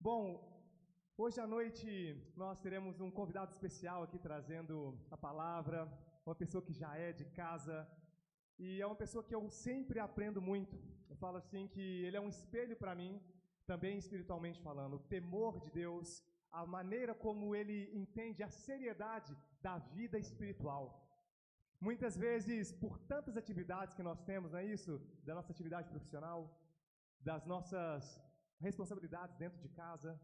Bom, hoje à noite nós teremos um convidado especial aqui trazendo a palavra, uma pessoa que já é de casa e é uma pessoa que eu sempre aprendo muito. Eu falo assim que ele é um espelho para mim, também espiritualmente falando. O temor de Deus, a maneira como ele entende a seriedade da vida espiritual. Muitas vezes, por tantas atividades que nós temos, não é isso? Da nossa atividade profissional, das nossas responsabilidades dentro de casa,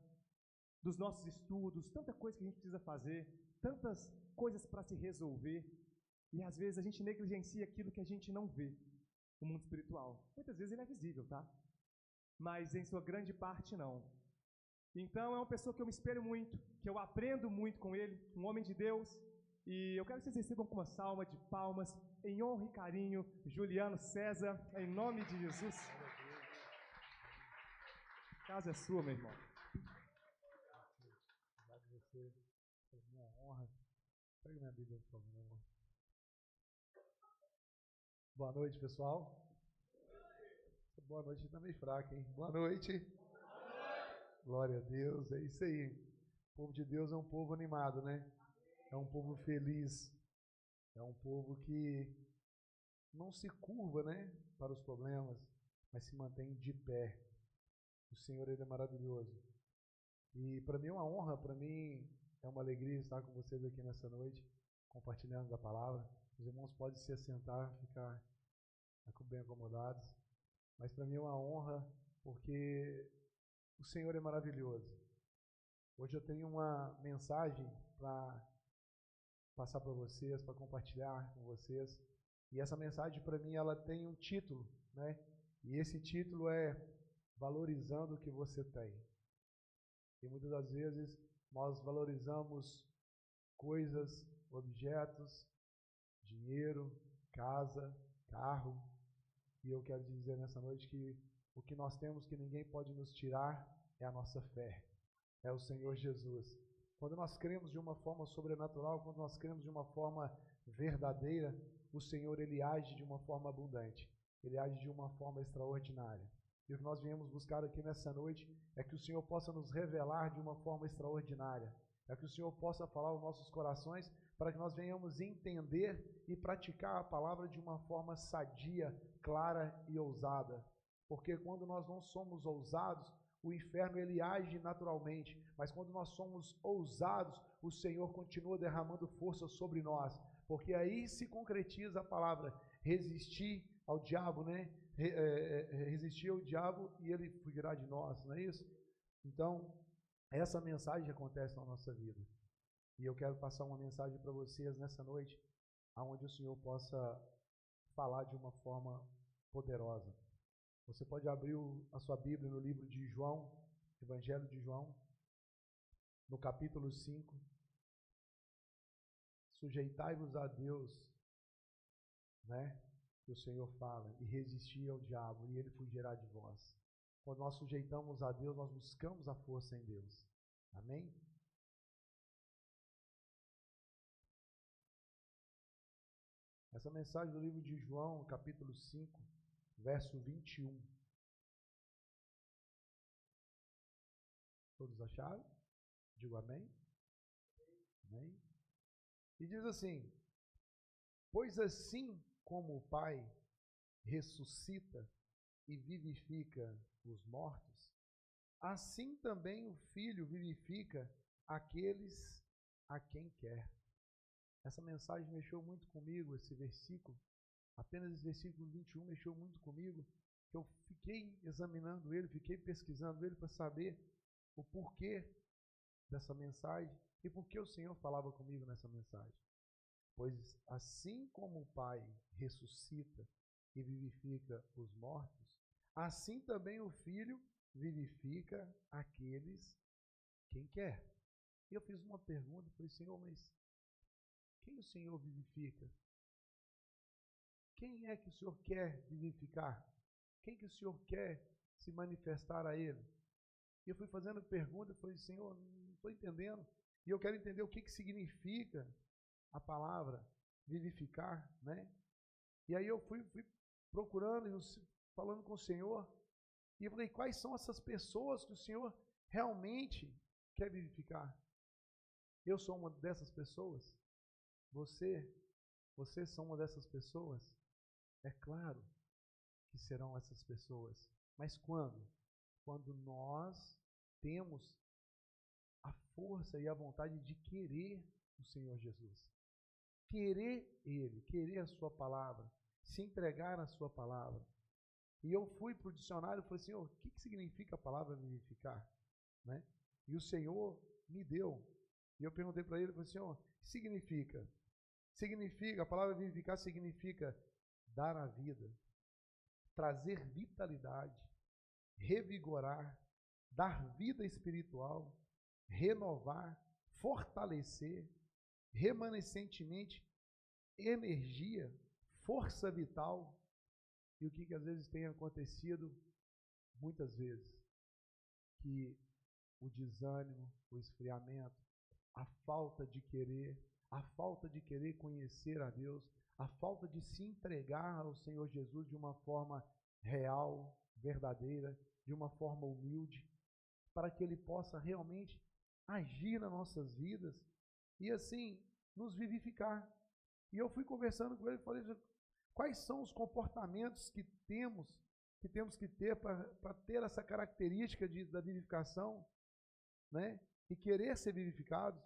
dos nossos estudos, tanta coisa que a gente precisa fazer, tantas coisas para se resolver, e às vezes a gente negligencia aquilo que a gente não vê, o mundo espiritual. Muitas vezes ele é visível, tá? Mas em sua grande parte não. Então é uma pessoa que eu me espelho muito, que eu aprendo muito com ele, um homem de Deus, e eu quero que vocês recebam com uma salva de palmas, em honra e carinho, Juliano César, em nome de Jesus. A casa é sua, meu irmão. Obrigado a você, foi minha honra. Pega minha Bíblia, por favor, meu irmão. Boa noite, pessoal. Boa noite também fraca, hein? Boa noite. Glória a Deus, é isso aí. O povo de Deus é um povo animado, né? É um povo feliz. É um povo que não se curva, né, para os problemas, mas se mantém de pé. O Senhor, Ele é maravilhoso. E para mim é uma honra, para mim é uma alegria estar com vocês aqui nessa noite, compartilhando da palavra. Os irmãos podem se assentar, ficar bem acomodados. Mas para mim é uma honra, porque o Senhor é maravilhoso. Hoje eu tenho uma mensagem para passar para vocês, para compartilhar com vocês. E essa mensagem para mim ela tem um título, né? E esse título é Valorizando o que você tem. E muitas das vezes nós valorizamos coisas, objetos, dinheiro, casa, carro. E eu quero dizer nessa noite que o que nós temos que ninguém pode nos tirar é a nossa fé, é o Senhor Jesus. Quando nós cremos de uma forma sobrenatural, quando nós cremos de uma forma verdadeira, o Senhor Ele age de uma forma abundante, Ele age de uma forma extraordinária. E o que nós viemos buscar aqui nessa noite é que o Senhor possa nos revelar de uma forma extraordinária, é que o Senhor possa falar aos nossos corações para que nós venhamos entender e praticar a palavra de uma forma sadia, clara e ousada. Porque quando nós não somos ousados, o inferno ele age naturalmente, mas quando nós somos ousados, o Senhor continua derramando força sobre nós, porque aí se concretiza a palavra resistir ao diabo, né? Resistir ao diabo e ele fugirá de nós, não é isso? Então, essa mensagem acontece na nossa vida. E eu quero passar uma mensagem para vocês nessa noite, aonde o Senhor possa falar de uma forma poderosa. Você pode abrir a sua Bíblia no livro de João, Evangelho de João, no capítulo 5. Sujeitai-vos a Deus, né? Que o Senhor fala, e resistir ao diabo, e ele fugirá de vós. Quando nós sujeitamos a Deus, nós buscamos a força em Deus. Amém? Essa mensagem do livro de João, capítulo 5, verso 21. Todos acharam? Digo amém. Amém. E diz assim: pois assim como o Pai ressuscita e vivifica os mortos, assim também o Filho vivifica aqueles a quem quer. Essa mensagem mexeu muito comigo, esse versículo. Apenas esse versículo 21 mexeu muito comigo. Eu fiquei examinando ele, fiquei pesquisando ele para saber o porquê dessa mensagem e por que o Senhor falava comigo nessa mensagem. Pois assim como o Pai ressuscita e vivifica os mortos, assim também o Filho vivifica aqueles quem quer. E eu fiz uma pergunta, falei, Senhor, mas quem o Senhor vivifica? Quem é que o Senhor quer vivificar? Quem que o Senhor quer se manifestar a Ele? E eu fui fazendo pergunta, falei, Senhor, não estou entendendo. E eu quero entender o que significa a palavra vivificar, né? E aí eu fui procurando, falando com o Senhor, e eu falei, quais são essas pessoas que o Senhor realmente quer vivificar? Eu sou uma dessas pessoas? Vocês são uma dessas pessoas? É claro que serão essas pessoas. Mas quando? Quando nós temos a força e a vontade de querer o Senhor Jesus. Querer Ele, querer a Sua palavra, se entregar na Sua palavra. E eu fui para o dicionário e falei, Senhor, o que significa a palavra vivificar? Né? E o Senhor me deu. E eu perguntei para ele, falei, Senhor, o que significa? A palavra vivificar significa dar a vida, trazer vitalidade, revigorar, dar vida espiritual, renovar, fortalecer, remanescentemente, energia, força vital. E o que às vezes tem acontecido? Muitas vezes, que o desânimo, o esfriamento, a falta de querer conhecer a Deus, a falta de se entregar ao Senhor Jesus de uma forma real, verdadeira, de uma forma humilde, para que Ele possa realmente agir nas nossas vidas e assim nos vivificar. E eu fui conversando com ele e falei, quais são os comportamentos que temos que ter para ter essa característica da vivificação, né? E querer ser vivificados?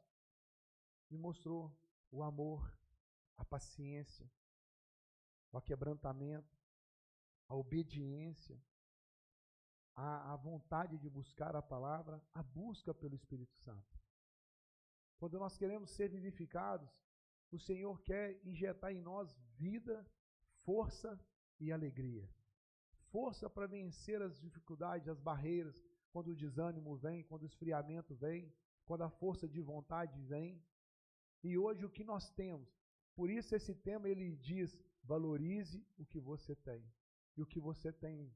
Me mostrou o amor, a paciência, o aquebrantamento, a obediência, a vontade de buscar a palavra, a busca pelo Espírito Santo. Quando nós queremos ser vivificados, o Senhor quer injetar em nós vida, força e alegria. Força para vencer as dificuldades, as barreiras, quando o desânimo vem, quando o esfriamento vem, quando a força de vontade vem. E hoje o que nós temos? Por isso esse tema ele diz, valorize o que você tem. E o que você tem,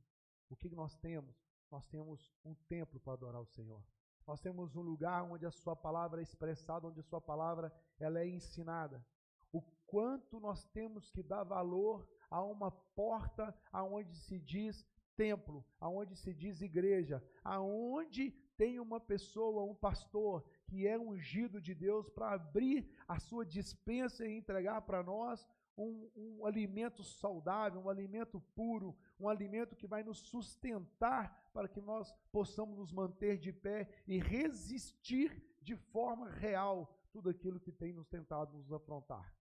o que nós temos? Nós temos um templo para adorar o Senhor. Nós temos um lugar onde a sua palavra é expressada, onde a sua palavra ela é ensinada. O quanto nós temos que dar valor a uma porta aonde se diz templo, aonde se diz igreja, aonde tem uma pessoa, um pastor que é ungido de Deus para abrir a sua despensa e entregar para nós um alimento saudável, um alimento puro, um alimento que vai nos sustentar para que nós possamos nos manter de pé e resistir de forma real tudo aquilo que tem nos tentado nos afrontar.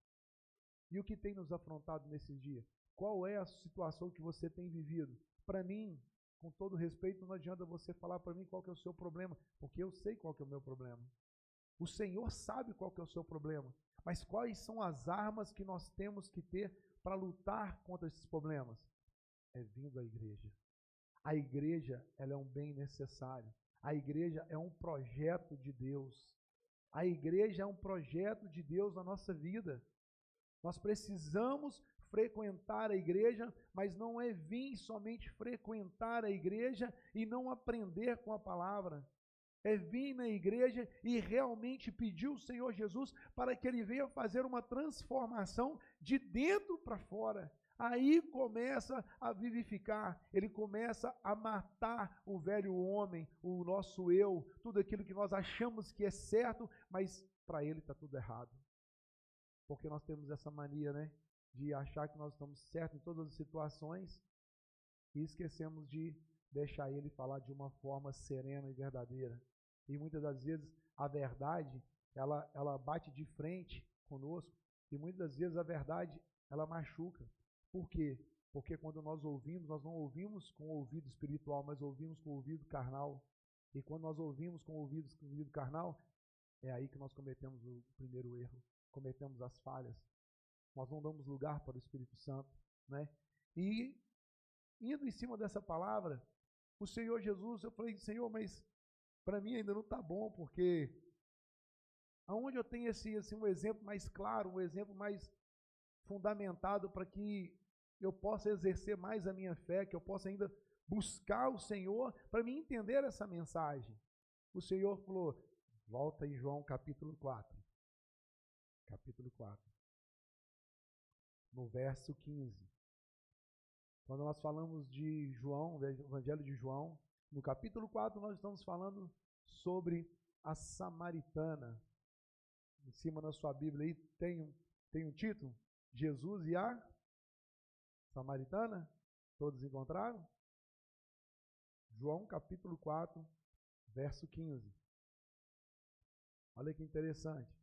E o que tem nos afrontado nesse dia? Qual é a situação que você tem vivido? Para mim, com todo respeito, não adianta você falar para mim qual que é o seu problema, porque eu sei qual que é o meu problema. O Senhor sabe qual que é o seu problema, mas quais são as armas que nós temos que ter para lutar contra esses problemas? É vindo à igreja. A igreja, ela é um bem necessário. A igreja é um projeto de Deus. A igreja é um projeto de Deus na nossa vida. Nós precisamos frequentar a igreja, mas não é vir somente frequentar a igreja e não aprender com a palavra. É vir na igreja e realmente pedir ao Senhor Jesus para que Ele venha fazer uma transformação de dentro para fora. Aí começa a vivificar, Ele começa a matar o velho homem, o nosso eu, tudo aquilo que nós achamos que é certo, mas para Ele está tudo errado. Porque nós temos essa mania, né, de achar que nós estamos certos em todas as situações e esquecemos de deixar Ele falar de uma forma serena e verdadeira. E muitas das vezes a verdade, ela bate de frente conosco e muitas das vezes a verdade, ela machuca. Por quê? Porque quando nós ouvimos, nós não ouvimos com o ouvido espiritual, mas ouvimos com o ouvido carnal. E quando nós ouvimos com o ouvido carnal, é aí que nós cometemos o primeiro erro, cometemos as falhas. Nós não damos lugar para o Espírito Santo, né? E indo em cima dessa palavra, o Senhor Jesus, eu falei, Senhor, mas para mim ainda não está bom, porque aonde eu tenho um exemplo mais claro, um exemplo mais fundamentado para que eu possa exercer mais a minha fé, que eu possa ainda buscar o Senhor, para me entender essa mensagem. O Senhor falou, volta em João capítulo 4. Capítulo 4. No verso 15. Quando nós falamos de João, o Evangelho de João, no capítulo 4 nós estamos falando sobre a samaritana. Em cima da sua Bíblia aí tem um título, Jesus e a samaritana. Todos encontraram? João capítulo 4, verso 15. Olha que interessante.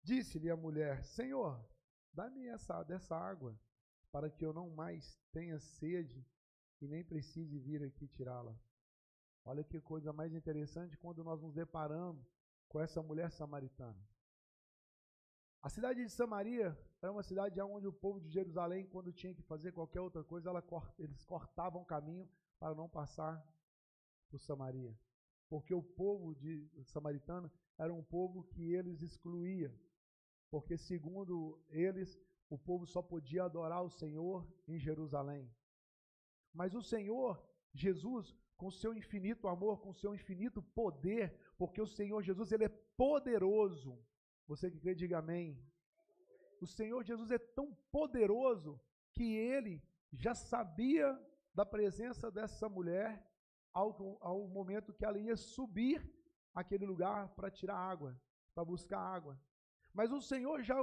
Disse-lhe a mulher: Senhor, dá-me dessa água, para que eu não mais tenha sede e nem precise vir aqui tirá-la. Olha que coisa mais interessante quando nós nos deparamos com essa mulher samaritana. A cidade de Samaria era uma cidade onde o povo de Jerusalém, quando tinha que fazer qualquer outra coisa, eles cortavam o caminho para não passar por Samaria. Porque o povo samaritano era um povo que eles excluía. Porque, segundo eles, o povo só podia adorar o Senhor em Jerusalém. Mas o Senhor, Jesus, com seu infinito amor, com seu infinito poder, porque o Senhor Jesus, ele é poderoso. Você que crê, diga amém. O Senhor Jesus é tão poderoso que ele já sabia da presença dessa mulher ao momento que ela ia subir àquele lugar para tirar água, para buscar água. Mas o Senhor já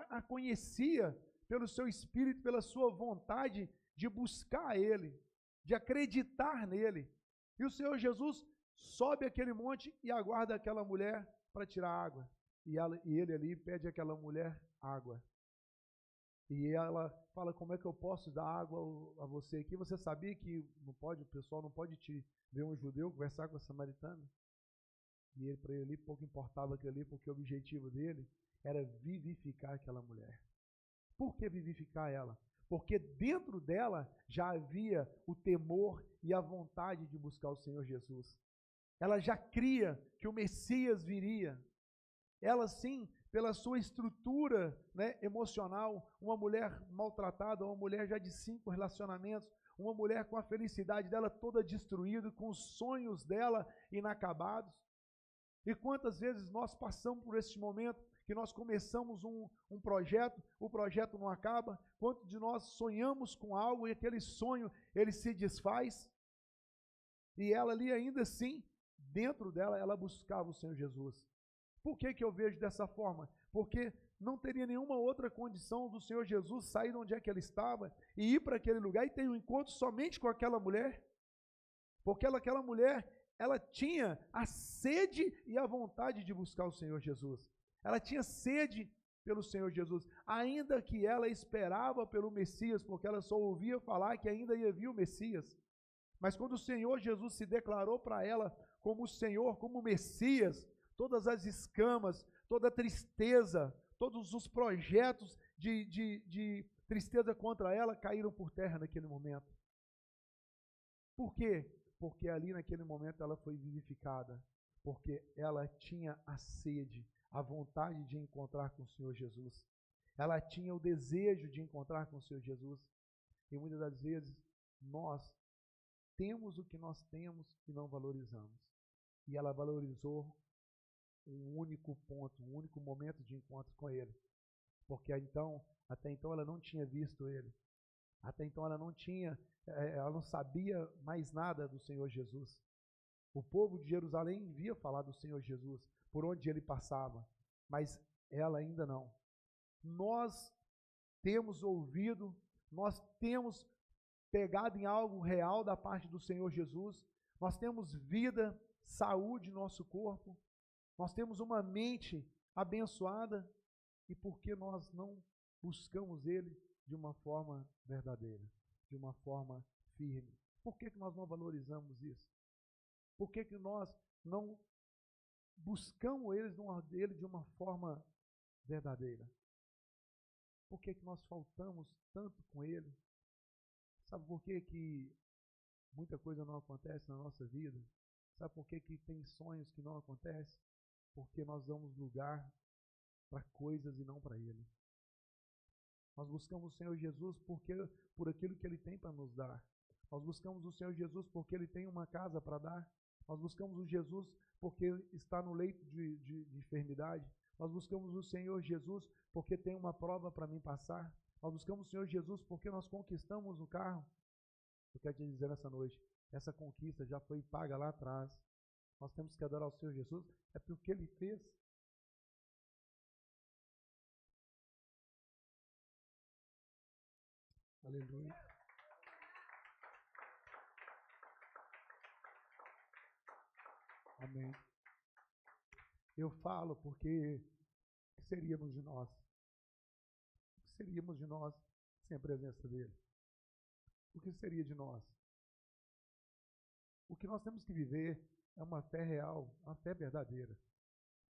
a conhecia pelo seu espírito, pela sua vontade de buscar Ele, de acreditar nele. E o Senhor Jesus sobe aquele monte e aguarda aquela mulher para tirar água. E ele ali pede àquela mulher água. E ela fala: como é que eu posso dar água a você aqui? Você sabia que não pode, o pessoal não pode te ver um judeu conversar com a samaritana? E ele, para ele, pouco importava aquilo ali, porque o objetivo dele era vivificar aquela mulher. Por que vivificar ela? Porque dentro dela já havia o temor e a vontade de buscar o Senhor Jesus. Ela já cria que o Messias viria. Ela, sim, pela sua estrutura, né, emocional, uma mulher maltratada, uma mulher já de 5 relacionamentos, uma mulher com a felicidade dela toda destruída, com os sonhos dela inacabados. E quantas vezes nós passamos por esse momento que nós começamos um projeto, o projeto não acaba, quantos de nós sonhamos com algo e aquele sonho ele se desfaz, e ela ali ainda assim, dentro dela, ela buscava o Senhor Jesus. Por que eu vejo dessa forma? Porque não teria nenhuma outra condição do Senhor Jesus sair de onde é que ele estava e ir para aquele lugar e ter um encontro somente com aquela mulher, porque aquela mulher, ela tinha a sede e a vontade de buscar o Senhor Jesus. Ela tinha sede pelo Senhor Jesus, ainda que ela esperava pelo Messias, porque ela só ouvia falar que ainda ia vir o Messias. Mas quando o Senhor Jesus se declarou para ela como o Senhor, como o Messias, todas as escamas, toda a tristeza, todos os projetos de tristeza contra ela caíram por terra naquele momento. Por quê? Porque ali naquele momento ela foi vivificada, porque ela tinha a sede, a vontade de encontrar com o Senhor Jesus. Ela tinha o desejo de encontrar com o Senhor Jesus. E muitas das vezes nós temos o que nós temos e não valorizamos. E ela valorizou um único ponto, um único momento de encontro com Ele. Porque até então ela não tinha visto Ele. Até então ela não sabia mais nada do Senhor Jesus. O povo de Jerusalém via falar do Senhor Jesus, por onde ele passava, mas ela ainda não. Nós temos ouvido, nós temos pegado em algo real da parte do Senhor Jesus, nós temos vida, saúde no nosso corpo, nós temos uma mente abençoada, e por que nós não buscamos Ele de uma forma verdadeira, de uma forma firme? Por que nós não valorizamos isso? Por que nós não buscamos Ele de uma forma verdadeira? Por que nós faltamos tanto com Ele? Sabe por que muita coisa não acontece na nossa vida? Sabe por que tem sonhos que não acontecem? Porque nós damos lugar para coisas e não para Ele. Nós buscamos o Senhor Jesus por aquilo que Ele tem para nos dar. Nós buscamos o Senhor Jesus porque Ele tem uma casa para dar. Nós buscamos o Jesus porque está no leito de enfermidade. Nós buscamos o Senhor Jesus porque tem uma prova para mim passar. Nós buscamos o Senhor Jesus porque nós conquistamos o carro. Eu quero te dizer nessa noite, essa conquista já foi paga lá atrás. Nós temos que adorar o Senhor Jesus, é pelo que Ele fez. Aleluia. Amém. Eu falo porque o que seríamos de nós? O que seríamos de nós sem a presença dEle? O que seria de nós? O que nós temos que viver é uma fé real, uma fé verdadeira.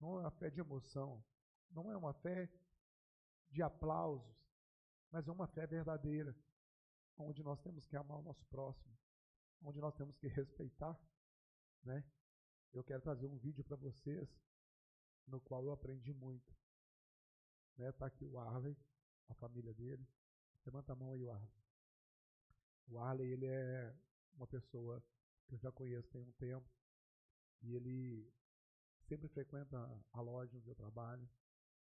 Não é uma fé de emoção, não é uma fé de aplausos, mas é uma fé verdadeira, onde nós temos que amar o nosso próximo, onde nós temos que respeitar, né? Eu quero trazer um vídeo para vocês, no qual eu aprendi muito. Tá aqui o Arley, a família dele. Levanta a mão aí, o Arley. O Arley, ele é uma pessoa que eu já conheço tem um tempo, e ele sempre frequenta a loja onde eu trabalho,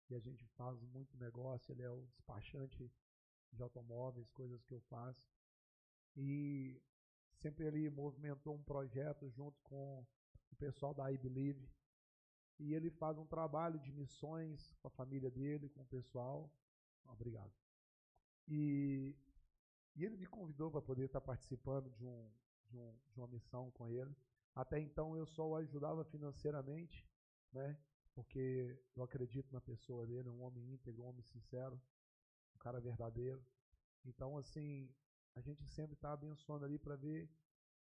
e a gente faz muito negócio. Ele é o despachante de automóveis, coisas que eu faço, e sempre ele movimentou um projeto junto com o pessoal da I Believe, e ele faz um trabalho de missões com a família dele, com o pessoal. Obrigado. E ele me convidou para poder estar participando de uma missão com ele. Até então eu só o ajudava financeiramente, né? Porque eu acredito na pessoa dele, um homem íntegro, um homem sincero, um cara verdadeiro. Então, assim, a gente sempre está abençoando ali para ver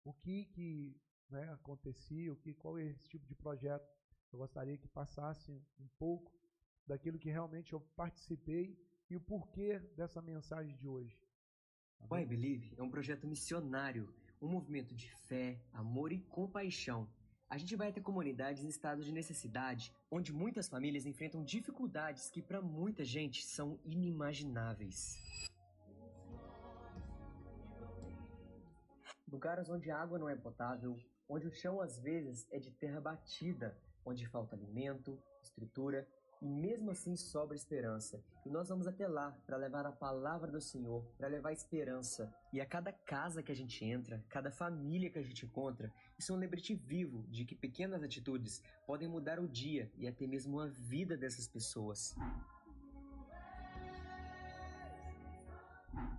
o que né, acontecia, qual é esse tipo de projeto. Eu gostaria que passasse um pouco daquilo que realmente eu participei e o porquê dessa mensagem de hoje. O I Believe é um projeto missionário, um movimento de fé, amor e compaixão. A gente vai até comunidades em estado de necessidade, onde muitas famílias enfrentam dificuldades que para muita gente são inimagináveis. Lugares onde a água não é potável, onde o chão às vezes é de terra batida, onde falta alimento, estrutura e mesmo assim sobra esperança. E nós vamos até lá para levar a palavra do Senhor, para levar esperança. E a cada casa que a gente entra, cada família que a gente encontra, isso é um lembrete vivo de que pequenas atitudes podem mudar o dia e até mesmo a vida dessas pessoas.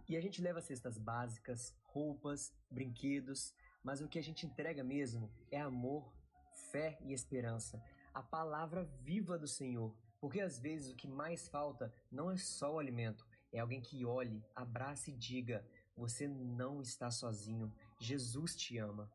E a gente leva cestas básicas, roupas, brinquedos, mas o que a gente entrega mesmo é amor, fé e esperança. A palavra viva do Senhor. Porque às vezes o que mais falta não é só o alimento, é alguém que olhe, abrace e diga: você não está sozinho, Jesus te ama.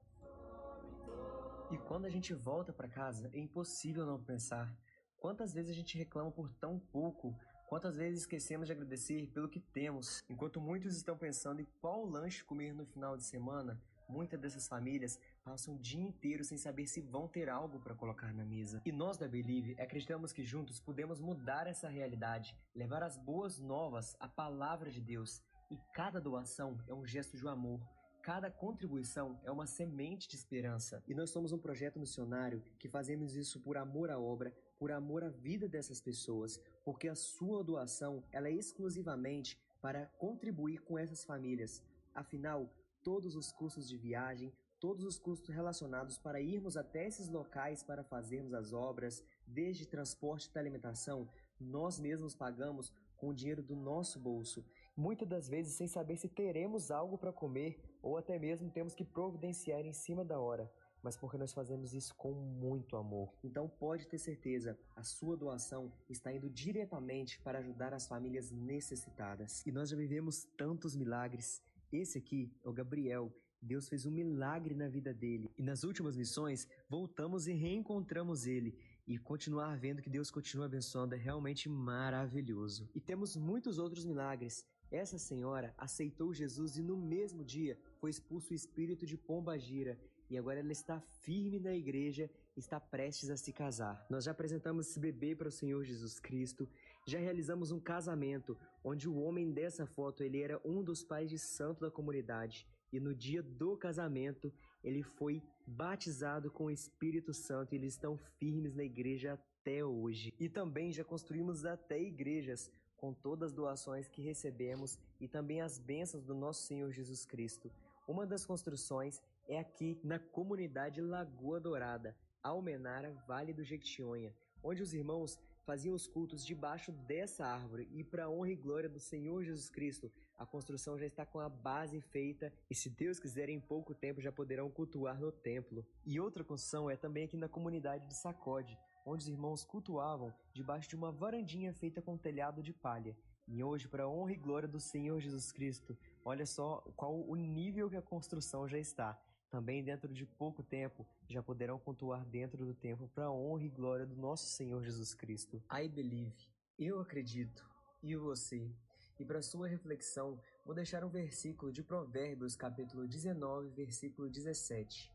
E quando a gente volta para casa, é impossível não pensar. Quantas vezes a gente reclama por tão pouco? Quantas vezes esquecemos de agradecer pelo que temos? Enquanto muitos estão pensando em qual lanche comer no final de semana, muitas dessas famílias passam o dia inteiro sem saber se vão ter algo para colocar na mesa. E nós da Believe acreditamos que juntos podemos mudar essa realidade, levar as boas novas, a palavra de Deus. E cada doação é um gesto de amor. Cada contribuição é uma semente de esperança. E nós somos um projeto missionário que fazemos isso por amor à obra, por amor à vida dessas pessoas, porque a sua doação ela é exclusivamente para contribuir com essas famílias. Afinal, todos os custos de viagem, todos os custos relacionados para irmos até esses locais para fazermos as obras, desde transporte até alimentação, nós mesmos pagamos com o dinheiro do nosso bolso. Muitas das vezes sem saber se teremos algo para comer ou até mesmo temos que providenciar em cima da hora, mas porque nós fazemos isso com muito amor. Então pode ter certeza, a sua doação está indo diretamente para ajudar as famílias necessitadas. E nós já vivemos tantos milagres. Esse aqui é o Gabriel. Deus fez um milagre na vida dele. E nas últimas missões, voltamos e reencontramos ele. E continuar vendo que Deus continua abençoando é realmente maravilhoso. E temos muitos outros milagres. Essa senhora aceitou Jesus e no mesmo dia foi expulso o espírito de pombagira. E agora ela está firme na igreja, está prestes a se casar. Nós já apresentamos esse bebê para o Senhor Jesus Cristo. Já realizamos um casamento, onde o homem dessa foto ele era um dos pais de santo da comunidade. E no dia do casamento, ele foi batizado com o Espírito Santo e eles estão firmes na igreja até hoje. E também já construímos até igrejas, com todas as doações que recebemos e também as bênçãos do nosso Senhor Jesus Cristo. Uma das construções É aqui na comunidade Lagoa Dourada, Almenara, Vale do Jequitinhonha, onde os irmãos faziam os cultos debaixo dessa árvore e para a honra e glória do Senhor Jesus Cristo, a construção já está com a base feita e, se Deus quiser, em pouco tempo já poderão cultuar no templo. E outra construção é também aqui na comunidade de Sacode, onde os irmãos cultuavam debaixo de uma varandinha feita com telhado de palha. E hoje, para a honra e glória do Senhor Jesus Cristo, olha só qual o nível que a construção já está. Também dentro de pouco tempo já poderão cultuar dentro do templo para a honra e glória do nosso Senhor Jesus Cristo. I believe, eu acredito, e você? E para sua reflexão, vou deixar um versículo de Provérbios, capítulo 19, versículo 17.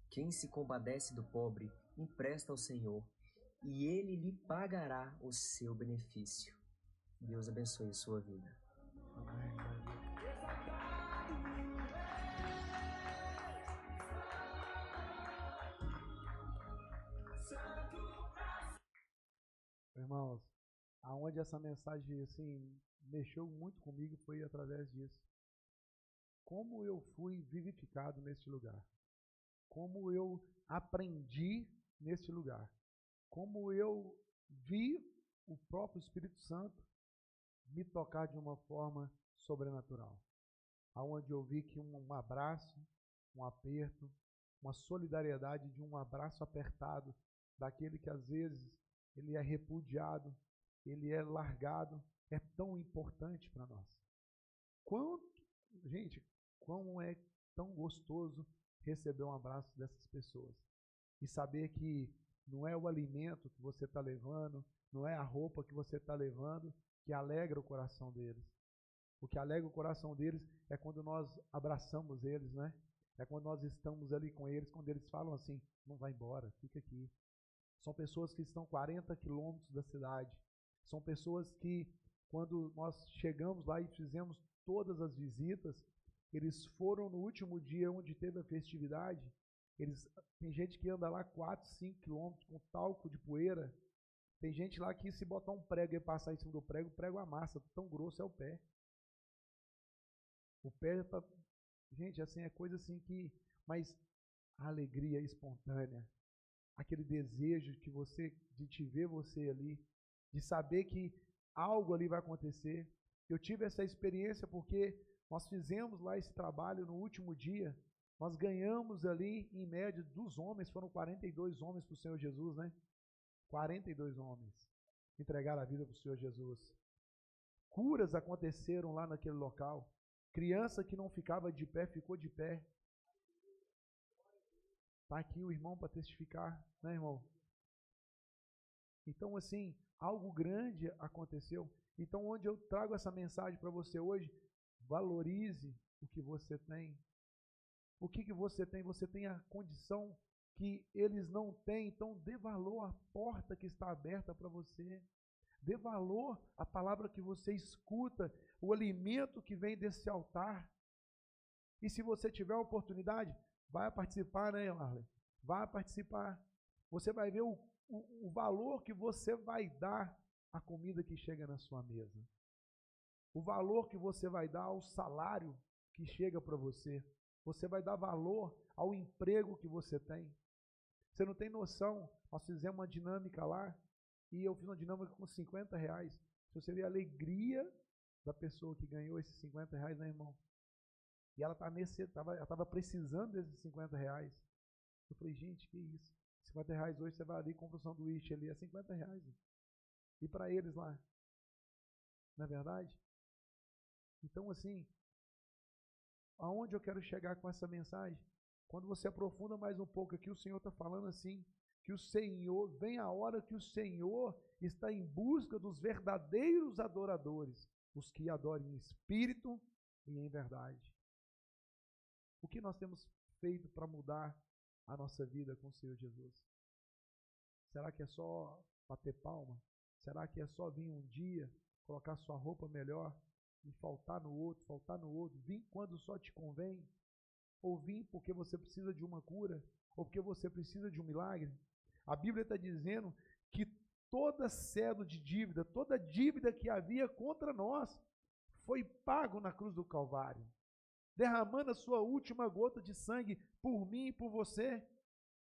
Quem se compadece do pobre, empresta ao Senhor, e ele lhe pagará o seu benefício. Deus abençoe a sua vida. Irmãos, aonde essa mensagem assim mexeu muito comigo foi através disso. Como eu fui vivificado neste lugar. Como eu aprendi neste lugar. Como eu vi o próprio Espírito Santo me tocar de uma forma sobrenatural. Aonde eu vi que um abraço, um aperto, uma solidariedade de um abraço apertado daquele que às vezes ele é repudiado, ele é largado, é tão importante para nós. Gente, quão é tão gostoso receber um abraço dessas pessoas e saber que não é o alimento que você está levando, não é a roupa que você está levando que alegra o coração deles. O que alegra o coração deles é quando nós abraçamos eles, né? É quando nós estamos ali com eles, quando eles falam assim, não vai embora, fica aqui. São pessoas que estão 40 quilômetros da cidade. São pessoas que, quando nós chegamos lá e fizemos todas as visitas, eles foram no último dia onde teve a festividade. Tem gente que anda lá 4, 5 quilômetros com talco de poeira. Tem gente lá que se botar um prego e passar em cima do prego, o prego amassa, tão grosso é o pé. O pé tá... Gente, assim, é coisa assim que... Mas a alegria espontânea, aquele desejo de te ver você ali, de saber que algo ali vai acontecer. Eu tive essa experiência porque nós fizemos lá esse trabalho no último dia, nós ganhamos ali, em média, dos homens, foram 42 homens para o Senhor Jesus, né? 42 homens entregaram a vida para o Senhor Jesus. Curas aconteceram lá naquele local. Criança que não ficava de pé, ficou de pé. Está aqui o irmão para testificar, né, irmão? Então, assim, algo grande aconteceu. Então, onde eu trago essa mensagem para você hoje, valorize o que você tem. O que você tem? Você tem a condição que eles não têm, então dê valor à porta que está aberta para você. Dê valor à palavra que você escuta, o alimento que vem desse altar. E se você tiver a oportunidade, vai participar, né, Marley? Vai participar. Você vai ver o valor que você vai dar à comida que chega na sua mesa. O valor que você vai dar ao salário que chega para você. Você vai dar valor ao emprego que você tem. Você não tem noção. Nós fizemos uma dinâmica lá e eu fiz uma dinâmica com R$50. Se você ver a alegria da pessoa que ganhou esses R$50, né, irmão? E ela estava precisando desses R$50. Eu falei, gente, que isso? R$50 hoje você vai ali e compra um sanduíche ali, é R$50. E para eles lá? Não é verdade? Então, assim, aonde eu quero chegar com essa mensagem? Quando você aprofunda mais um pouco aqui, o Senhor está falando assim, que o Senhor, vem a hora que o Senhor está em busca dos verdadeiros adoradores, os que adorem em espírito e em verdade. O que nós temos feito para mudar a nossa vida com o Senhor Jesus? Será que é só bater palma? Será que é só vir um dia, colocar sua roupa melhor e faltar no outro, vir quando só te convém? Ou vir porque você precisa de uma cura? Ou porque você precisa de um milagre? A Bíblia está dizendo que toda cédula de dívida, toda dívida que havia contra nós, foi pago na cruz do Calvário. derramando a sua última gota de sangue por mim e por você.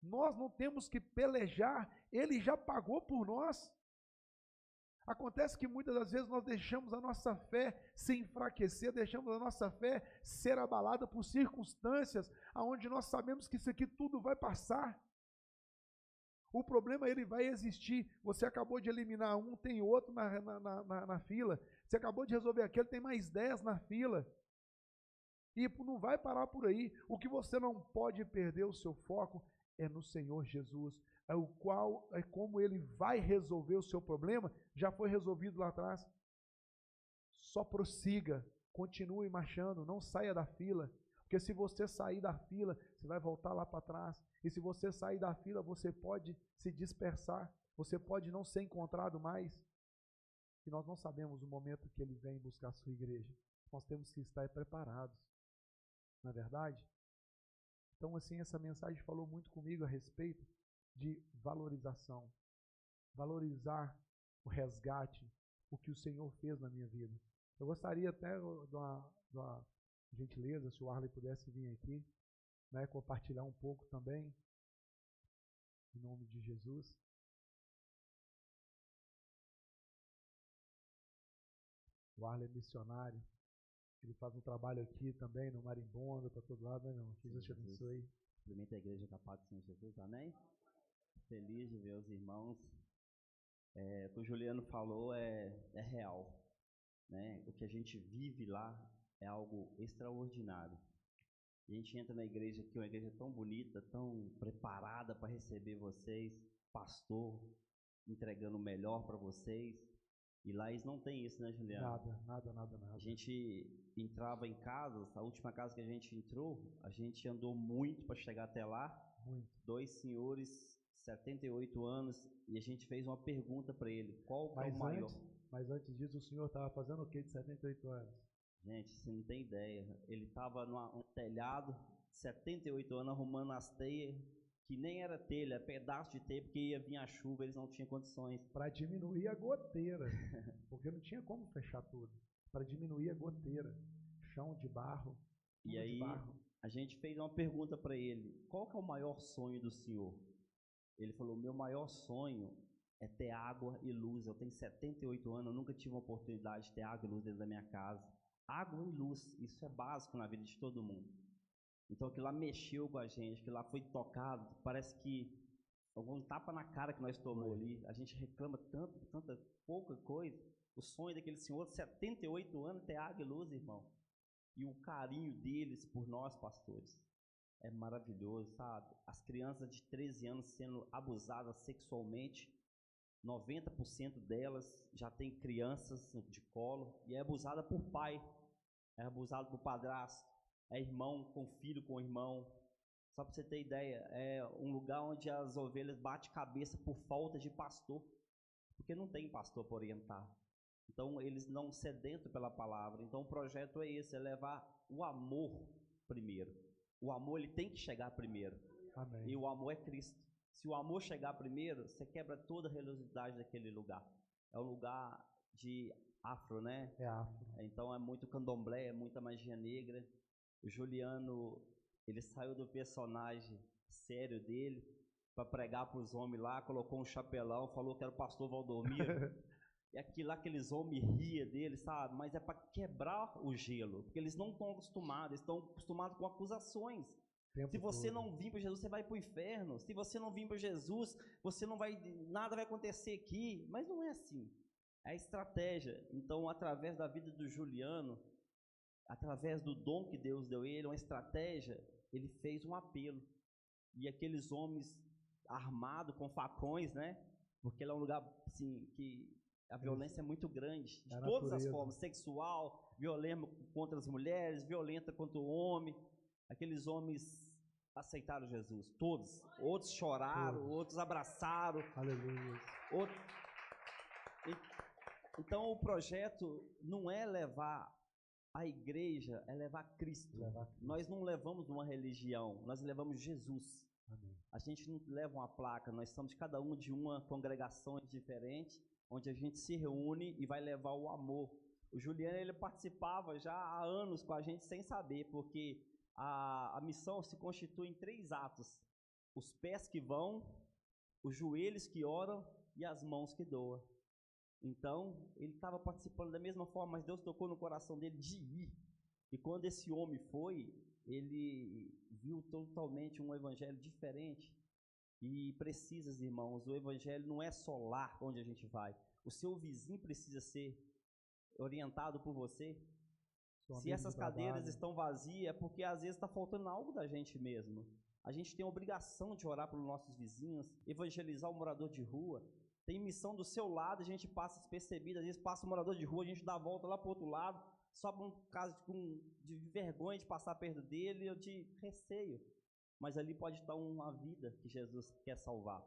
Nós não temos que pelejar, Ele já pagou por nós. Acontece que muitas das vezes nós deixamos a nossa fé se enfraquecer, deixamos a nossa fé ser abalada por circunstâncias onde nós sabemos que isso aqui tudo vai passar. O problema ele vai existir. Você acabou de eliminar um, tem outro na fila. Você acabou de resolver aquele, tem mais 10 na fila. E não vai parar por aí. O que você não pode perder o seu foco é no Senhor Jesus, como Ele vai resolver o seu problema, já foi resolvido lá atrás. Só prossiga, continue marchando, não saia da fila, porque se você sair da fila, você vai voltar lá para trás, e se você sair da fila, você pode se dispersar, você pode não ser encontrado mais, e nós não sabemos o momento que Ele vem buscar a sua igreja. Nós temos que estar preparados, não é verdade? Então, assim, essa mensagem falou muito comigo a respeito de valorização. Valorizar o resgate, o que o Senhor fez na minha vida. Eu gostaria até de uma gentileza, se o Arley pudesse vir aqui, né, compartilhar um pouco também, em nome de Jesus. O Arley é missionário. Ele faz um trabalho aqui também no Marimbondo, para todo lado, né, irmão? Que Deus te abençoe. Cumprimento a igreja com a paz do Senhor Jesus, amém? Feliz de ver os irmãos. O que o Juliano falou é real, né? O que a gente vive lá é algo extraordinário. A gente entra na igreja aqui, uma igreja tão bonita, tão preparada para receber vocês, pastor entregando o melhor para vocês. E lá eles não têm isso, né, Juliano? Nada. A gente entrava em casas, a última casa que a gente entrou, a gente andou muito para chegar até lá. Muito. 2 senhores, 78 anos, e a gente fez uma pergunta para ele, qual que é o maior? Mas antes disso, o senhor estava fazendo o que de 78 anos? Gente, você não tem ideia. Ele estava num telhado, 78 anos, arrumando as teias, que nem era telha, pedaço de teia, porque ia vir a chuva, eles não tinham condições. Para diminuir a goteira, porque não tinha como fechar tudo. Para diminuir a goteira, chão de barro, e aí a gente fez uma pergunta para ele, qual que é o maior sonho do senhor? Ele falou, meu maior sonho é ter água e luz. Eu tenho 78 anos, eu nunca tive a oportunidade de ter água e luz dentro da minha casa. Água e luz, isso é básico na vida de todo mundo. Então aquilo lá mexeu com a gente, aquilo lá foi tocado, parece que algum tapa na cara que nós tomamos ali. A gente reclama tanta pouca coisa. O sonho daquele senhor, 78 anos, ter água e luz, irmão. E o carinho deles por nós, pastores, é maravilhoso, sabe? As crianças de 13 anos sendo abusadas sexualmente, 90% delas já tem crianças de colo e é abusada por pai, é abusada por padrasto, é irmão com filho com irmão. Só para você ter ideia, é um lugar onde as ovelhas batem cabeça por falta de pastor, porque não tem pastor para orientar. Então eles não sedentam pela palavra. Então o projeto é esse, é levar o amor primeiro. O amor ele tem que chegar primeiro. Amém. E o amor é Cristo. Se o amor chegar primeiro, você quebra toda a religiosidade daquele lugar. É um lugar de afro, né? É afro. Então é muito candomblé, é muita magia negra. O Juliano, ele saiu do personagem sério dele para pregar para os homens lá, colocou um chapelão, falou que era o pastor Valdomiro. E aqueles homens riam dele, sabe? Mas é para quebrar o gelo, porque eles não estão acostumados, eles estão acostumados com acusações. Se você não vir para Jesus, você vai para o inferno. Se você não vir para Jesus, você não vai, nada vai acontecer aqui. Mas não é assim. É estratégia. Então, através da vida do Juliano, através do dom que Deus deu a ele, uma estratégia, ele fez um apelo. E aqueles homens armados com facões, né? Porque ele é um lugar assim que a violência é muito grande, de todas as formas, sexual, violenta contra as mulheres, violenta contra o homem. Aqueles homens aceitaram Jesus, todos. Outros choraram, outros abraçaram. Aleluia. Então o projeto não é levar a igreja, é levar Cristo. Nós não levamos uma religião, nós levamos Jesus. Amém. A gente não leva uma placa, nós somos cada um de uma congregação diferente, onde a gente se reúne e vai levar o amor. O Juliano, ele participava já há anos com a gente sem saber, porque a missão se constitui em 3 atos: os pés que vão, os joelhos que oram e as mãos que doam. Então, ele estava participando da mesma forma, mas Deus tocou no coração dele de ir. E quando esse homem foi, ele viu totalmente um evangelho diferente. E precisa, irmãos, o evangelho não é só lá onde a gente vai. O seu vizinho precisa ser orientado por você. Se essas cadeiras estão vazias, é porque às vezes está faltando algo da gente mesmo. A gente tem a obrigação de orar pelos nossos vizinhos, evangelizar o morador de rua. Tem missão do seu lado, a gente passa despercebido, às vezes passa o morador de rua, a gente dá a volta lá para o outro lado, só por um caso de vergonha de passar perto dele ou de receio. Mas ali pode estar uma vida que Jesus quer salvar.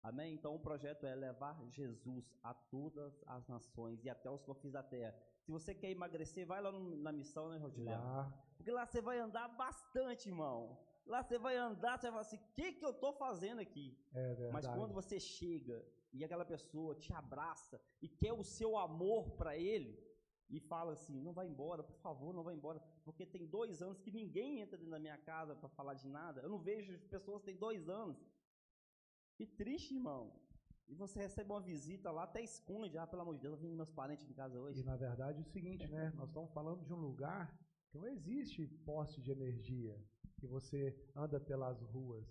Amém? Então o projeto é levar Jesus a todas as nações e até os confins da terra. Se você quer emagrecer, vai lá na missão, né, Rodiliano? Porque lá você vai andar bastante, irmão. Lá você vai andar, você vai falar assim, o que eu estou fazendo aqui? É verdade. Mas quando você chega e aquela pessoa te abraça e quer o seu amor para ele, e fala assim, não vai embora, por favor, não vai embora, porque tem 2 anos que ninguém entra dentro da minha casa para falar de nada. Eu não vejo pessoas que têm 2 anos. Que triste, irmão. E você recebe uma visita lá, até esconde, pelo amor de Deus, eu vim meus parentes em casa hoje. E na verdade é o seguinte, né? Nós estamos falando de um lugar que não existe poste de energia, que você anda pelas ruas.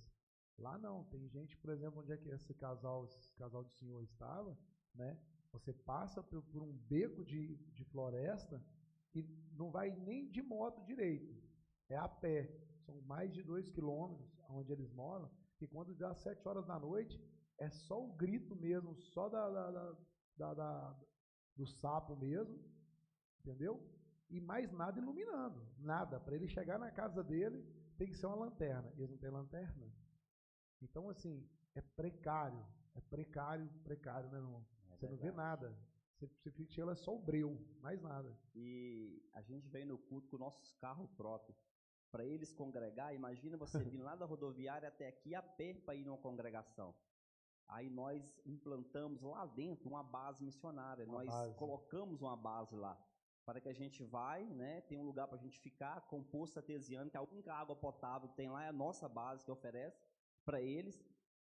Lá não, tem gente, por exemplo, onde é que esse casal do senhor estava, né? Você passa por um beco de floresta e não vai nem de moto direito, é a pé. São mais de 2 quilômetros onde eles moram, e quando dá 7 horas da noite, é só o grito mesmo, só do sapo mesmo, entendeu? E mais nada iluminando, nada. Para ele chegar na casa dele, tem que ser uma lanterna. Eles não têm lanterna. Então, assim, é precário, né, irmão? Você não vê nada. Você fica chegando, é só o breu, mais nada. E a gente vem no culto com nossos carros próprios. Para eles congregar, imagina você vir lá da rodoviária até aqui a pé para ir numa congregação. Aí nós implantamos lá dentro uma base missionária, colocamos uma base lá, para que a gente vai, né, tem um lugar para a gente ficar, com poço artesiano, que a única água potável que tem lá é a nossa base que oferece para eles,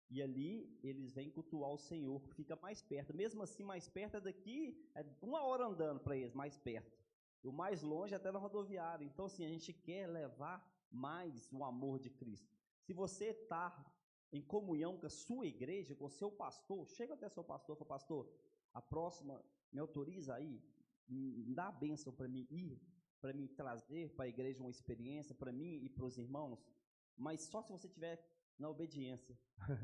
e ali eles vêm cultuar o Senhor, que fica mais perto. Mesmo assim, mais perto é daqui, é 1 hora andando para eles, mais perto. O mais longe é até na rodoviária. Então, assim, a gente quer levar mais o amor de Cristo. Se você está em comunhão com a sua igreja, com o seu pastor, chega até seu pastor e fala, pastor, a próxima me autoriza aí, me dá a bênção para mim ir, para mim trazer para a igreja uma experiência, para mim e para os irmãos, mas só se você estiver na obediência.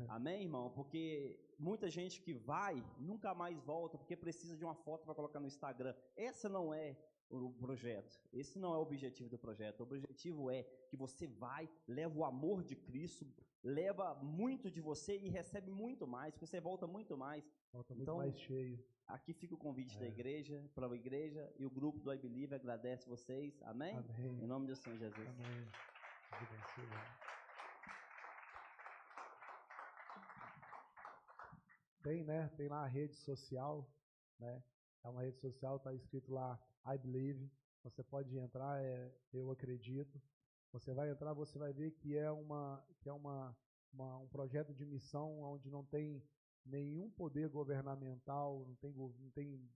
Amém, irmão? Porque muita gente que vai, nunca mais volta, porque precisa de uma foto para colocar no Instagram. Essa não é o projeto. Esse não é o objetivo do projeto. O objetivo é que você vai, leva o amor de Cristo, leva muito de você e recebe muito mais, porque você volta muito mais. Volta muito mais cheio. Aqui fica o convite da igreja, para a igreja, e o grupo do I Believe agradece vocês. Amém? Amém. Em nome do Senhor Jesus. Amém. Tem, né? Tem lá a rede social, né? É uma rede social, está escrito lá I Believe. Você pode entrar, eu acredito. Você vai entrar, você vai ver que é um projeto de missão onde não tem nenhum poder governamental, não tem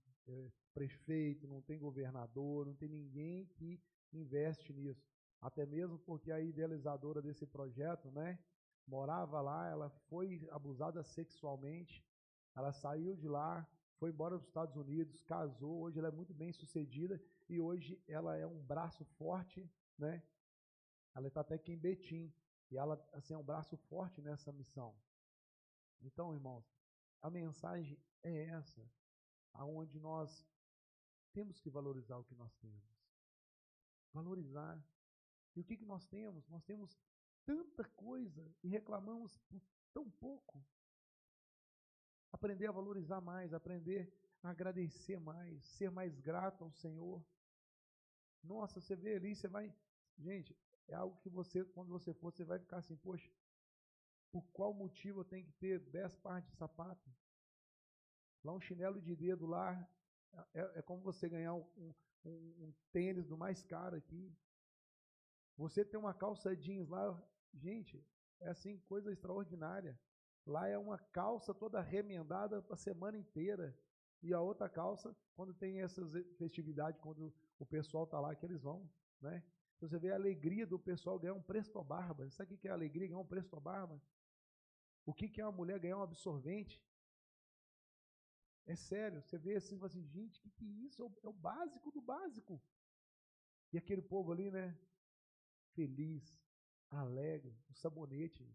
prefeito, não tem governador, não tem ninguém que investe nisso. Até mesmo porque a idealizadora desse projeto, né, morava lá, ela foi abusada sexualmente, ela saiu de lá, foi embora dos Estados Unidos, casou, hoje ela é muito bem sucedida e hoje ela é um braço forte, né? Ela está até aqui em Betim e ela assim, é um braço forte nessa missão. Então, irmãos, a mensagem é essa, aonde nós temos que valorizar o que nós temos. Valorizar. E o que nós temos? Nós temos tanta coisa e reclamamos por tão pouco. Aprender a valorizar mais, aprender a agradecer mais, ser mais grato ao Senhor. Nossa, você vê ali, você vai... Gente, é algo que você, quando você for, você vai ficar assim, poxa, por qual motivo eu tenho que ter 10 pares de sapato? Lá um chinelo de dedo lá, É como você ganhar um tênis do mais caro aqui. Você tem uma calça jeans lá, gente, é assim, coisa extraordinária. Lá é uma calça toda remendada a semana inteira. E a outra calça, quando tem essas festividades, quando o pessoal está lá, que eles vão, né? Você vê a alegria do pessoal ganhar um Presto Barba. Sabe o que é a alegria ganhar um Presto Barba? O que é uma mulher ganhar um absorvente? É sério, você vê assim, gente, o que é isso? É o básico do básico. E aquele povo ali, né? Feliz, alegre, o sabonete.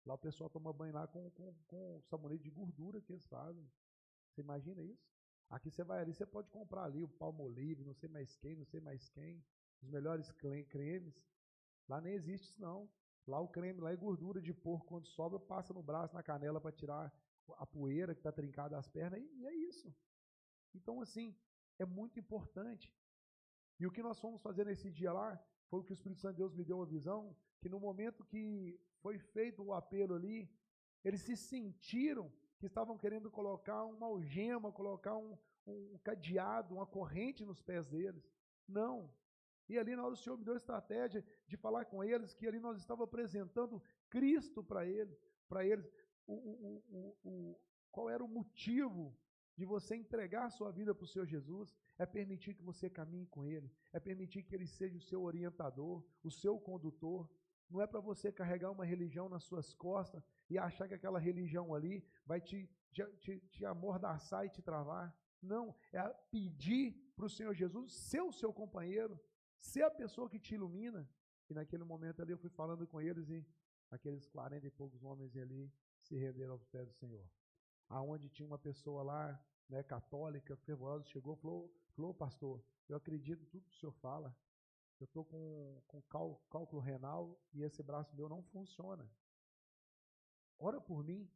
Lá o pessoal toma banho lá com sabonete de gordura que eles fazem. Você imagina isso? Aqui você vai ali, você pode comprar ali o Palmolive, não sei mais quem, os melhores cremes. Lá nem existe isso não. Lá o creme lá é gordura de porco, quando sobra, passa no braço, na canela para tirar a poeira que está trincada das pernas, e é isso. Então, assim, é muito importante. E o que nós fomos fazer nesse dia lá, foi o que o Espírito Santo de Deus me deu uma visão, que no momento que foi feito o apelo ali, eles se sentiram que estavam querendo colocar uma algema, colocar um cadeado, uma corrente nos pés deles. Não. E ali na hora o Senhor me deu a estratégia de falar com eles, que ali nós estávamos apresentando Cristo para eles. Qual era o motivo de você entregar a sua vida para o Senhor Jesus? É permitir que você caminhe com Ele, é permitir que Ele seja o seu orientador, o seu condutor. Não é para você carregar uma religião nas suas costas e achar que aquela religião ali vai te amordaçar e te travar. Não, é pedir para o Senhor Jesus ser o seu companheiro, ser a pessoa que te ilumina. E naquele momento ali eu fui falando com eles e aqueles 40 e poucos homens ali se renderam aos pés do Senhor. Aonde tinha uma pessoa lá, né, católica, fervorosa, chegou e falou, pastor, eu acredito em tudo que o senhor fala. Eu estou com cálculo renal e esse braço meu não funciona. Ora por mim.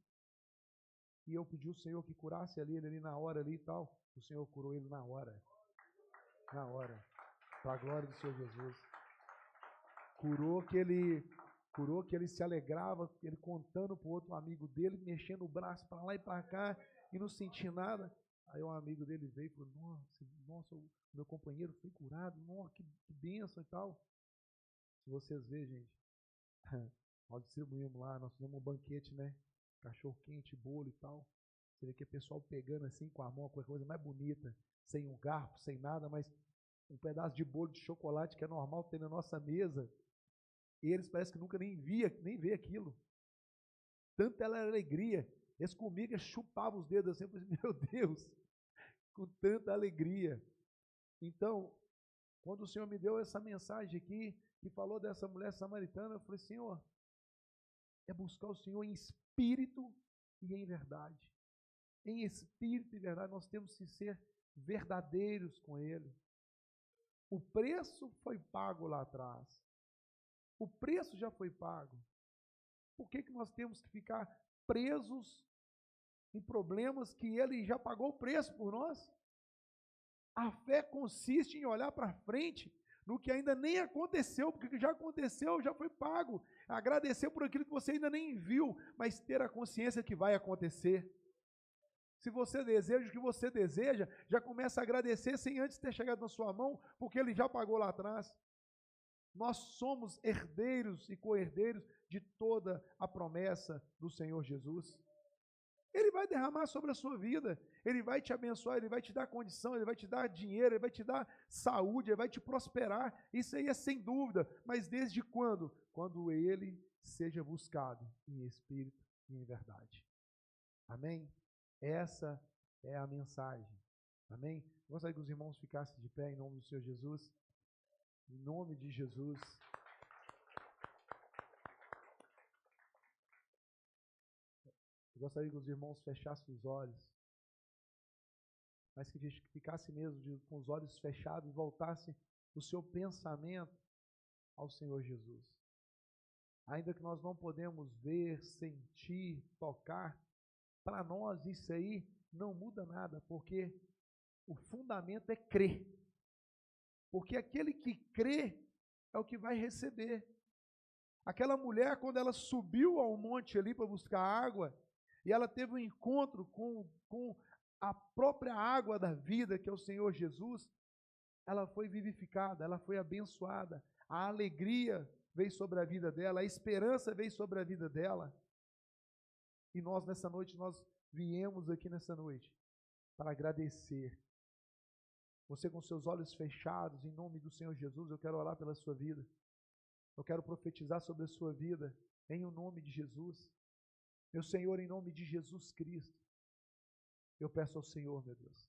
E eu pedi ao Senhor que curasse ele ali na hora ali e tal. O Senhor curou ele na hora. Na hora. Para a glória do Senhor Jesus. Curou que ele se alegrava, ele contando para o outro amigo dele, mexendo o braço para lá e para cá e não sentia nada. Aí um amigo dele veio e falou, nossa, o meu companheiro foi curado, nossa, que bênção e tal. Se vocês verem, gente, nós distribuímos lá, nós fizemos um banquete, né? Cachorro quente, bolo e tal. Você vê que o pessoal pegando assim com a mão, com a coisa mais bonita, sem um garfo, sem nada, mas um pedaço de bolo de chocolate que é normal ter na nossa mesa. E eles parecem que nunca nem vê aquilo. Tanta era alegria. Eles comiam, eles chupavam os dedos assim, eu falei, meu Deus, com tanta alegria. Então, quando o Senhor me deu essa mensagem aqui, que falou dessa mulher samaritana, eu falei, Senhor, é buscar o Senhor em espírito e em verdade. Em espírito e verdade, nós temos que ser verdadeiros com Ele. O preço foi pago lá atrás. O preço já foi pago. Por que nós temos que ficar presos em problemas que Ele já pagou o preço por nós? A fé consiste em olhar para frente no que ainda nem aconteceu, porque o que já aconteceu já foi pago. Agradecer por aquilo que você ainda nem viu, mas ter a consciência que vai acontecer. Se você deseja o que você deseja, já começa a agradecer sem antes ter chegado na sua mão, porque Ele já pagou lá atrás. Nós somos herdeiros e co-herdeiros de toda a promessa do Senhor Jesus. Ele vai derramar sobre a sua vida, Ele vai te abençoar, Ele vai te dar condição, Ele vai te dar dinheiro, Ele vai te dar saúde, Ele vai te prosperar. Isso aí é sem dúvida, mas desde quando? Quando Ele seja buscado em espírito e em verdade. Amém? Essa é a mensagem. Amém? Gostaria que os irmãos ficassem de pé em nome do Senhor Jesus. Em nome de Jesus. Eu gostaria que os irmãos fechassem os olhos, mas que ficasse mesmo com os olhos fechados e voltasse o seu pensamento ao Senhor Jesus. Ainda que nós não podemos ver, sentir, tocar, para nós isso aí não muda nada, porque o fundamento é crer. Porque aquele que crê é o que vai receber. Aquela mulher, quando ela subiu ao monte ali para buscar água, e ela teve um encontro com a própria água da vida, que é o Senhor Jesus, ela foi vivificada, ela foi abençoada. A alegria veio sobre a vida dela, a esperança veio sobre a vida dela. E nós nessa noite, nós viemos aqui nessa noite para agradecer. Você com seus olhos fechados, em nome do Senhor Jesus, eu quero orar pela sua vida. Eu quero profetizar sobre a sua vida, em o nome de Jesus. Meu Senhor, em nome de Jesus Cristo, eu peço ao Senhor, meu Deus,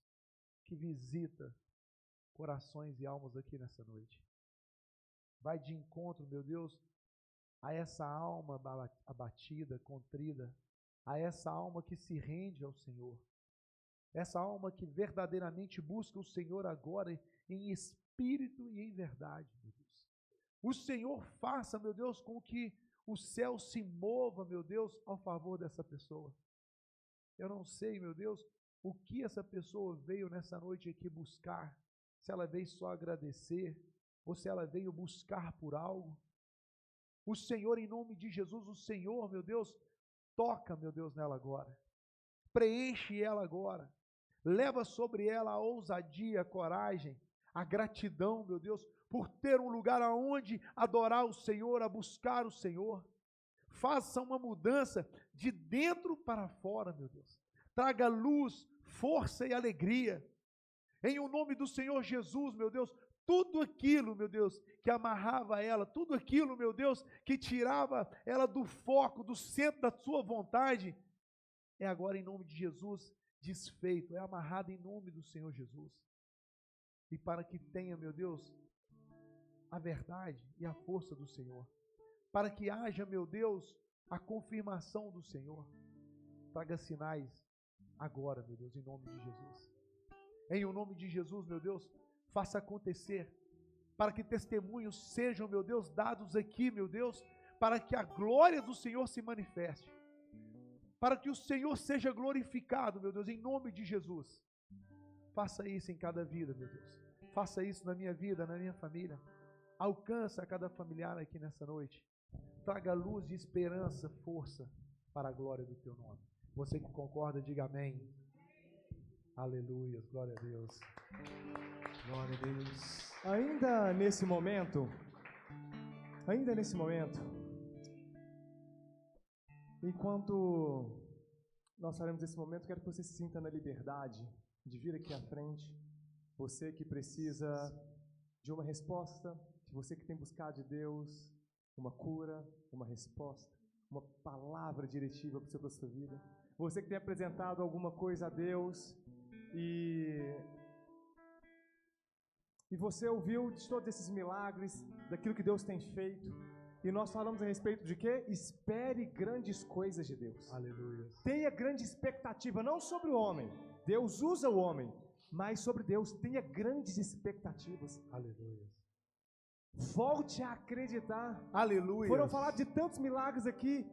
que visita corações e almas aqui nessa noite. Vai de encontro, meu Deus, a essa alma abatida, contrida, a essa alma que se rende ao Senhor, essa alma que verdadeiramente busca o Senhor agora em espírito e em verdade, meu Deus. O Senhor faça, meu Deus, com que o céu se mova, meu Deus, ao favor dessa pessoa. Eu não sei, meu Deus, o que essa pessoa veio nessa noite aqui buscar, se ela veio só agradecer, ou se ela veio buscar por algo. O Senhor, em nome de Jesus, o Senhor, meu Deus, toca, meu Deus, nela agora. Preenche ela agora. Leva sobre ela a ousadia, a coragem, a gratidão, meu Deus, por ter um lugar aonde adorar o Senhor, a buscar o Senhor. Faça uma mudança de dentro para fora, meu Deus. Traga luz, força e alegria. Em o nome do Senhor Jesus, meu Deus, tudo aquilo, meu Deus, que amarrava ela, tudo aquilo, meu Deus, que tirava ela do foco, do centro da sua vontade, é agora em nome de Jesus desfeito, é amarrado em nome do Senhor Jesus. E para que tenha, meu Deus, a verdade e a força do Senhor, para que haja, meu Deus, a confirmação do Senhor, traga sinais agora, meu Deus, em nome de Jesus. Em o nome de Jesus, meu Deus, faça acontecer, para que testemunhos sejam, meu Deus, dados aqui, meu Deus, para que a glória do Senhor se manifeste, para que o Senhor seja glorificado, meu Deus, em nome de Jesus. Faça isso em cada vida, meu Deus. Faça isso na minha vida, na minha família. Alcança cada familiar aqui nessa noite. Traga luz de esperança, força para a glória do teu nome. Você que concorda, diga amém. Aleluia, glória a Deus. Glória a Deus. Ainda nesse momento, enquanto nós faremos esse momento, quero que você se sinta na liberdade de vir aqui à frente. Você que precisa de uma resposta, você que tem buscado de Deus uma cura, uma resposta, uma palavra diretiva para a sua vida. Você que tem apresentado alguma coisa a Deus e você ouviu de todos esses milagres, daquilo que Deus tem feito. E nós falamos a respeito de quê? Espere grandes coisas de Deus. Aleluia. Tenha grande expectativa, não sobre o homem. Deus usa o homem, mas sobre Deus. Tenha grandes expectativas. Aleluia. Volte a acreditar. Aleluia. Foram falados de tantos milagres aqui.